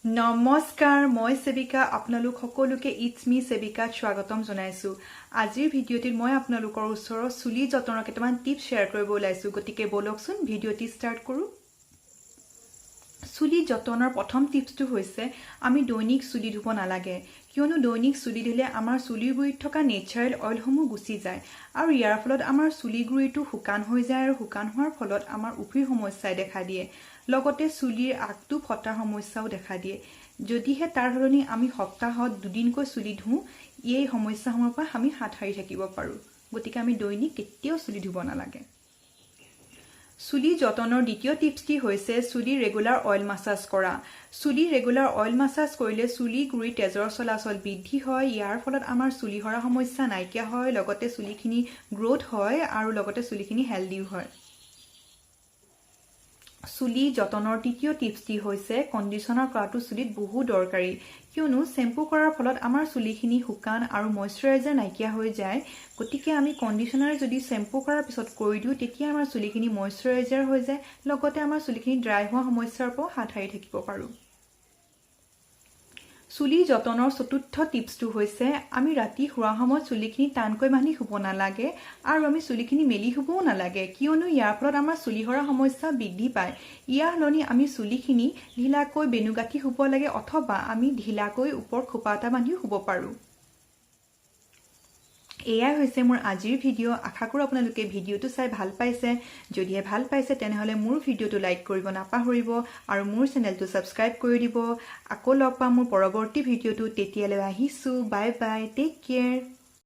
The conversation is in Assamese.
নমস্কাৰ মই সেবিকা আপোনালোক সকলোকে ইটস মি সেবিকাত স্বাগতম জনাইছো আজিৰ ভিডিঅ'টিত মই আপোনালোকৰ ওচৰৰ চুলি যতনৰ কেইটামান টিপছ শ্বেয়াৰ কৰিব ওলাইছো গতিকে বলকচোন ভিডিঅ'টি ষ্টাৰ্ট কৰো চুলি যতনৰ প্ৰথম টিপছটো হৈছে আমি দৈনিক চুলি ধুব নালাগে কিয়নো দৈনিক চুলি ধুলে আমাৰ চুলিৰ গুৰিত থকা নেচাৰেল অইলসমূহ গুচি যায় আৰু ইয়াৰ ফলত আমাৰ চুলি গুৰিটো শুকান হৈ যায় আৰু শুকান হোৱাৰ ফলত আমাৰ উফিৰ সমস্যাই দেখা দিয়ে লগতে চুলিৰ আগটো ফটাৰ সমস্যাও দেখা দিয়ে যদিহে তাৰ সলনি আমি সপ্তাহত দুদিনকৈ চুলি ধুও এই সমস্যাসমূহৰ পৰা আমি হাত সাৰি থাকিব পাৰো গতিকে আমি দৈনিক কেতিয়াও চুলি ধুব নালাগে চুলি যতনৰ দ্বিতীয় টিপছটি হৈছে চুলি ৰেগুলাৰ অইল মাসাজ কৰা চুলি ৰেগুলাৰ অইল মাসাজ কৰিলে চুলি গুৰি তেজৰ চলাচল বৃদ্ধি হয় ইয়াৰ ফলত আমাৰ চুলি হৰা সমস্যা নাইকিয়া হয় লগতে চুলিখিনি গ্ৰোথ হয় আৰু লগতে চুলিখিনি হেলদিও হয় চুলি যতনৰ তৃতীয় টিপছটি হৈছে কণ্ডিশনাৰ কৰাটো চুলিত বহু দৰকাৰী কিয়নো শ্যাম্পু কৰাৰ ফলত আমাৰ চুলিখিনি শুকান আৰু ময়শ্চাৰাইজাৰ নাইকিয়া হৈ যায় গতিকে আমি কণ্ডিশনাৰ যদি শ্যাম্পু কৰাৰ পিছত কৰি দিও তেতিয়া আমাৰ চুলিখিনি ময়শ্চাৰাইজাৰ হৈ যায় লগতে আমাৰ চুলিখিনি ড্ৰাই হোৱা সমস্যাৰ পৰা হাত সাৰি থাকিব পাৰো চুলি যতনৰ চতুৰ্থ টিপছটো হৈছে আমি ৰাতি শুৱাৰ সময়ত চুলিখিনি টানকৈ বান্ধি শুব নালাগে আৰু আমি চুলিখিনি মেলি শুবও নালাগে কিয়নো ইয়াৰ ফলত আমাৰ চুলি হৰা সমস্যা বৃদ্ধি পায় ইয়াৰ সলনি আমি চুলিখিনি ঢিলাকৈ বেনুগাঠি শুব লাগে অথবা আমি ঢিলাকৈ ওপৰ খোপা এটা বান্ধি শুব পাৰো এয়াই হৈছে মোৰ আজিৰ ভিডিঅ' আশা কৰো আপোনালোকে ভিডিঅ'টো চাই ভাল পাইছে যদিহে ভাল পাইছে তেনেহলে মোৰ ভিডিঅ'টো লাইক কৰিব নাপাহৰিব আৰু মোৰ চেনেলটো সাবস্ক্ৰাইব কৰি দিব আকৌ লগ পাম মোৰ পৰৱৰ্তী ভিডিঅ'টো তেতিয়ালৈ আহিছো বাই বাই টেক কেয়াৰ